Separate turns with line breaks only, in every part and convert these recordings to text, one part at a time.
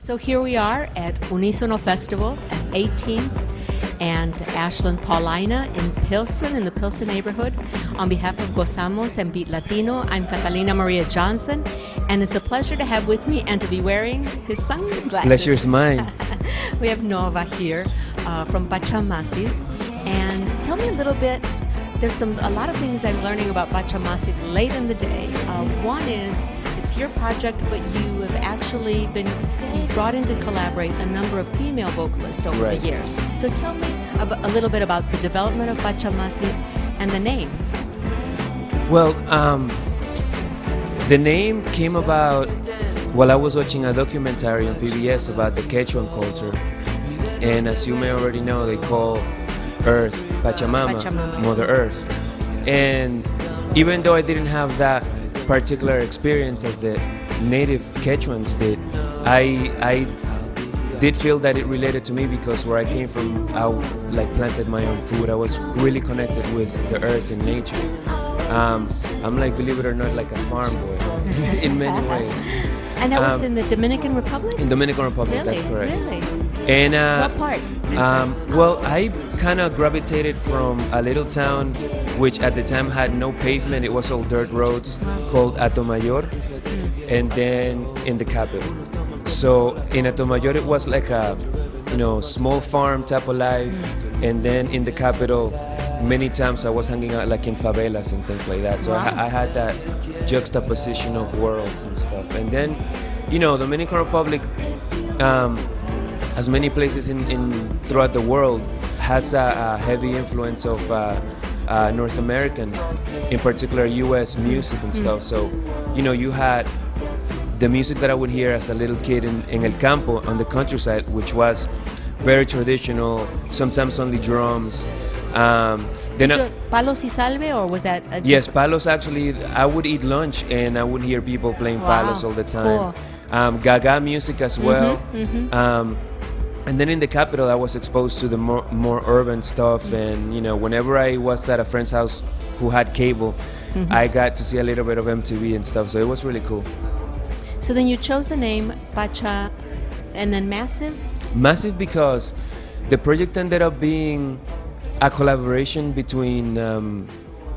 So here we are at Unisono Festival at 18th and Ashland Paulina in Pilsen, in the Pilsen neighborhood. On behalf of Gozamos and Beat Latino, I'm Catalina Maria Johnson, and it's a pleasure to have with me and to be wearing his sunglasses.
Pleasure's mine.
We have Nova here from Pacha Massive. And tell me a little bit, there's a lot of things I'm learning about Pacha Massive late in the day. One is, it's your project, but you have actually been brought in to collaborate a number of female vocalists over the years. So tell me a little bit about the development of Pacha Massive and the name.
Well, the name came about while I was watching a documentary on PBS about the Quechuan culture. And as you may already know, they call Earth Pachamama, Mother Earth. And even though I didn't have that particular experience as the native Quechuans did, I did feel that it related to me because where I came from, I planted my own food. I was really connected with the earth and nature. I'm like, believe it or not, like a farm boy in many ways.
And that was in the Dominican Republic?
In Dominican Republic,
really?
That's correct.
Really?
And
what part?
Well, I kind of gravitated from a little town which at the time had no pavement. It was all dirt roads, called Atomayor, and then in the capital. So in Atomayor it was like a small farm type of life, and then in the capital many times I was hanging out like in favelas and things like that. So I had that juxtaposition of worlds and stuff. And then Dominican Republic, as many places in throughout the world, has a heavy influence of North American, in particular U.S. music and stuff. So you had the music that I would hear as a little kid in El Campo, on the countryside, which was very traditional, sometimes only drums.
Palos y salve, or was that
yes, palos. Actually, I would eat lunch and I would hear people playing palos all the time. Cool. Gaga music as well. And then in the capital, I was exposed to the more urban stuff. And whenever I was at a friend's house who had cable, I got to see a little bit of MTV and stuff. So it was really cool.
So then you chose the name Pacha, and then Massive.
Massive because the project ended up being a collaboration between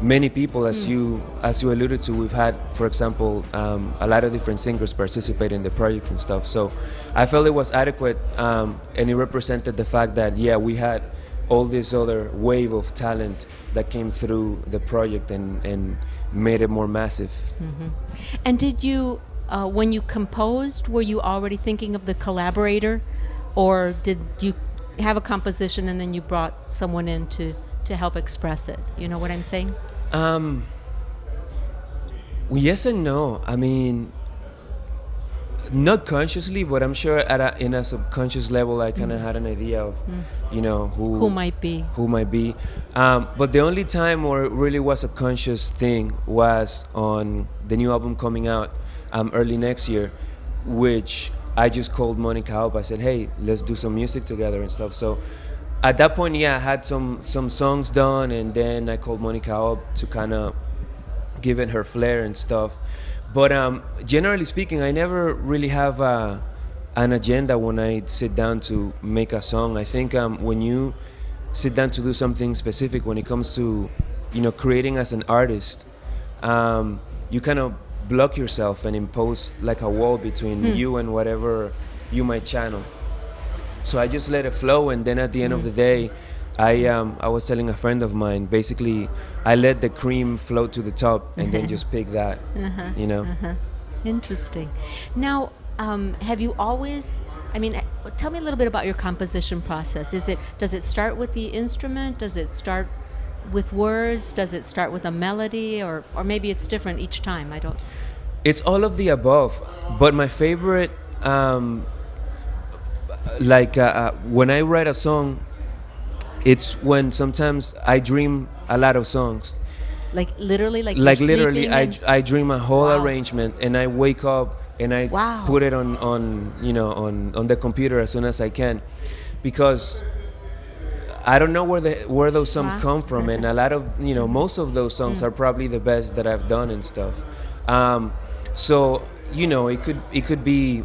many people, as you alluded to. We've had, for example, a lot of different singers participate in the project and stuff. So I felt it was adequate, and it represented the fact that we had all this other wave of talent that came through the project and made it more massive.
And did you, when you composed, were you already thinking of the collaborator, or did you have a composition and then you brought someone in to help express it? You know what I'm saying?
Yes and no. I mean, not consciously, but I'm sure in a subconscious level, I kind of had an idea of, who might be. But the only time where it really was a conscious thing was on the new album coming out early next year, which I just called Monica up. I said, hey, let's do some music together and stuff. So at that point, I had some songs done, and then I called Monica up to kind of give it her flair and stuff. But generally speaking, I never really have an agenda when I sit down to make a song. I think when you sit down to do something specific, when it comes to creating as an artist, you kind of block yourself and impose like a wall between you and whatever you might channel. So I just let it flow, and then at the end of the day, I was telling a friend of mine, basically I let the cream float to the top and then just pick that.
Interesting. Now, have you always, tell me a little bit about your composition process. Does it start with the instrument? Does it start with words? Does it start with a melody, or maybe it's different each time? I don't.
It's all of the above, but my favorite, when I write a song, it's when sometimes I dream a lot of songs.
Like literally,
I dream a whole arrangement, and I wake up and I put it on the computer as soon as I can, because I don't know where those songs come from, and a lot of most of those songs are probably the best that I've done and stuff. So it could be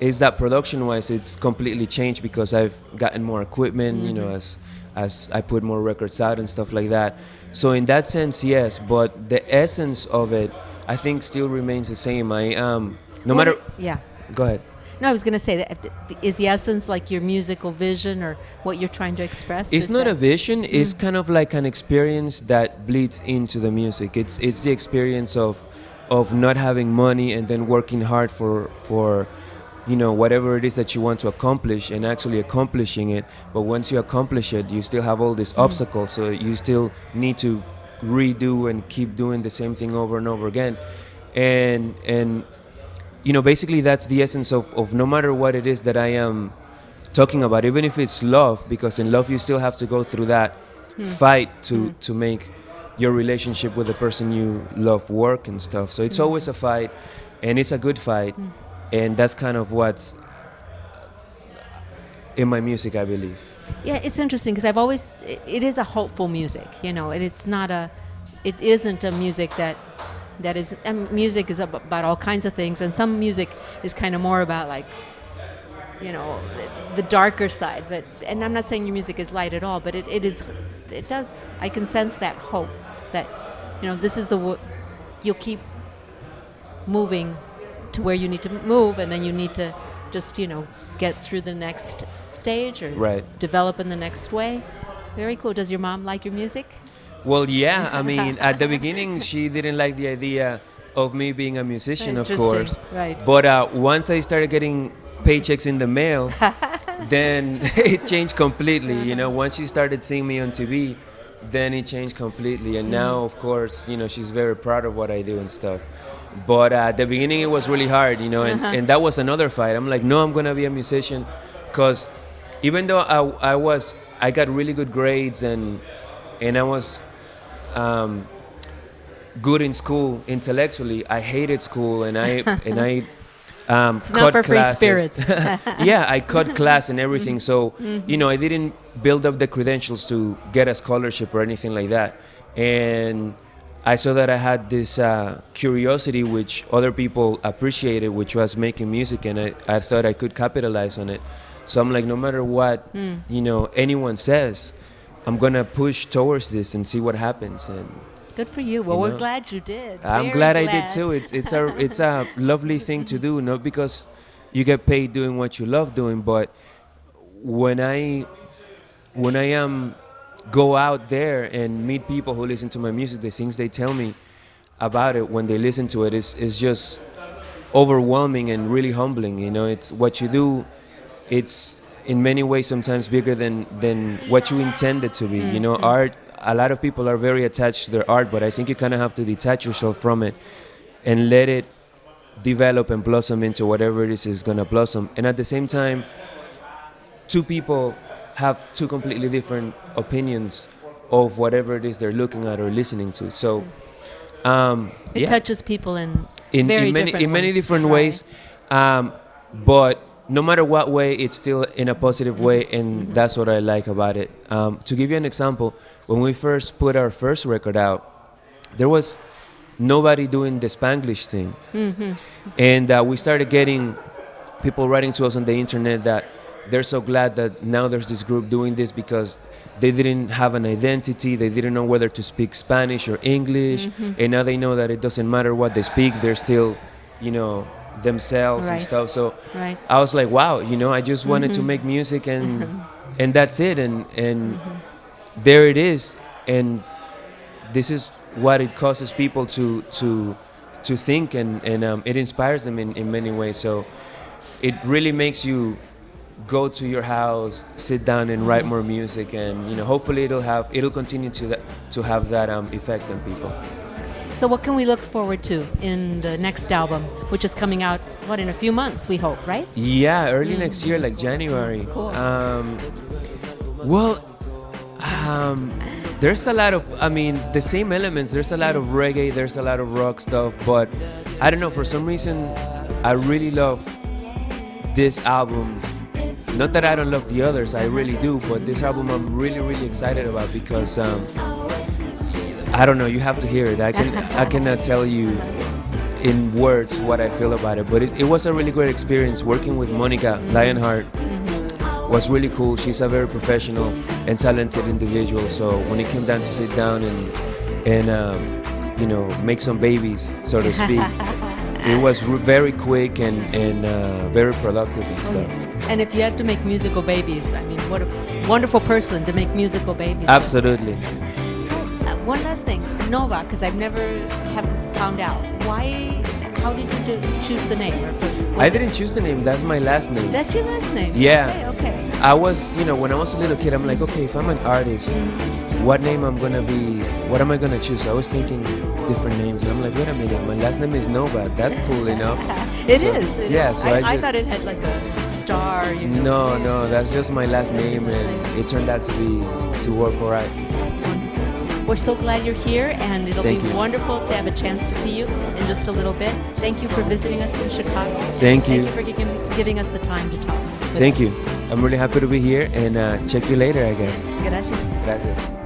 is that production-wise, it's completely changed because I've gotten more equipment, you know, as I put more records out and stuff like that. So in that sense, yes, but the essence of it, I think, still remains the same. No matter.
Yeah.
Go ahead.
No, I was going to say that is the essence like your musical vision or what you're trying to express?
It's not a vision. It's kind of like an experience that bleeds into the music. It's the experience of not having money and then working hard for you know, whatever it is that you want to accomplish and actually accomplishing it. But once you accomplish it, you still have all these obstacles. So you still need to redo and keep doing the same thing over and over again. And you know, basically that's the essence of no matter what it is that I am talking about, even if it's love, because in love you still have to go through that fight to make your relationship with the person you love work and stuff. So it's always a fight, and it's a good fight, and that's kind of what's in my music, I believe.
Yeah, it's interesting because it is a hopeful music, you know, and it isn't a music that is, music is about all kinds of things, and some music is kind of more about, like, you know, the darker side. But, and I'm not saying your music is light at all, but it does, I can sense that hope that, you know, this is you'll keep moving to where you need to move, and then you need to just, you know, get through the next stage or develop in the next way. Very cool. Does your mom like your music?
Well, yeah, I mean, at the beginning, she didn't like the idea of me being a musician, of course.
Right.
But once I started getting paychecks in the mail, then it changed completely. You know, once she started seeing me on TV, then it changed completely. And now, of course, you know, she's very proud of what I do and stuff. But at the beginning, it was really hard, you know, and that was another fight. I'm like, no, I'm going to be a musician. Because even though I got really good grades and I was good in school intellectually, I hated school, and I
it's
cut
not for
classes.
free spirits.
Yeah, I cut class and everything. So you know, I didn't build up the credentials to get a scholarship or anything like that. And I saw that I had this curiosity which other people appreciated, which was making music, and I thought I could capitalize on it. So I'm like, no matter what you know anyone says, I'm gonna push towards this and see what happens. And
good for you. Well, we're glad you did.
I'm glad I did too. It's a lovely thing to do, not because you get paid doing what you love doing, but when I go out there and meet people who listen to my music, the things they tell me about it when they listen to it is just overwhelming and really humbling. You know, it's what you do. It's in many ways sometimes bigger than what you intended to be. You know, art, a lot of people are very attached to their art, but I think you kind of have to detach yourself from it and let it develop and blossom into whatever it is going to blossom. And at the same time, two people have two completely different opinions of whatever it is they're looking at or listening to. So
it touches people in
many different ways. But no matter what way, it's still in a positive way, and that's what I like about it. To give you an example, when we first put our first record out, there was nobody doing the Spanglish thing. And we started getting people writing to us on the internet that they're so glad that now there's this group doing this because they didn't have an identity, they didn't know whether to speak Spanish or English, and now they know that it doesn't matter what they speak, they're still, you know, themselves and stuff. So I was like, wow, you know, I just wanted to make music and that's it, and there it is, and this is what it causes people to think, and it inspires them in many ways. So it really makes you go to your house, sit down and write more music, and you know, hopefully it'll continue to have that effect on people.
So what can we look forward to in the next album, which is coming out, in a few months, we hope, right?
Yeah, early next year, like January.
Cool.
There's a lot of, the same elements. There's a lot of reggae, there's a lot of rock stuff, but I don't know, for some reason, I really love this album. Not that I don't love the others, I really do, but this album I'm really, really excited about because I don't know, you have to hear it. I cannot tell you in words what I feel about it. But it was a really great experience working with Monica Lionheart. Was really cool. She's a very professional and talented individual. So when it came down to sit down and you know, make some babies, so to speak, it was very quick and very productive and stuff.
And if you had to make musical babies, I mean, what a wonderful person to make musical babies.
Absolutely.
So one last thing, Nova, because I've never found out why. How did you choose the name?
I didn't choose the name. That's my last name.
That's your last name?
Yeah.
Okay.
I was, you know, when I was a little kid, I'm like, okay, if I'm an artist, what name I'm gonna be? What am I gonna choose? I was thinking different names, and I'm like, wait a minute, my last name is Nova. That's cool enough.
It is.
Yeah. So
I thought it had like a star.
No, that's just my last name, and it turned out to work all right.
We're so glad you're here, and it'll be wonderful to have a chance to see you in just a little bit. Thank you for visiting us in Chicago.
Thank you.
Thank you for giving us the time to talk.
Thank you. I'm really happy to be here, and check you later, I guess.
Gracias.
Gracias.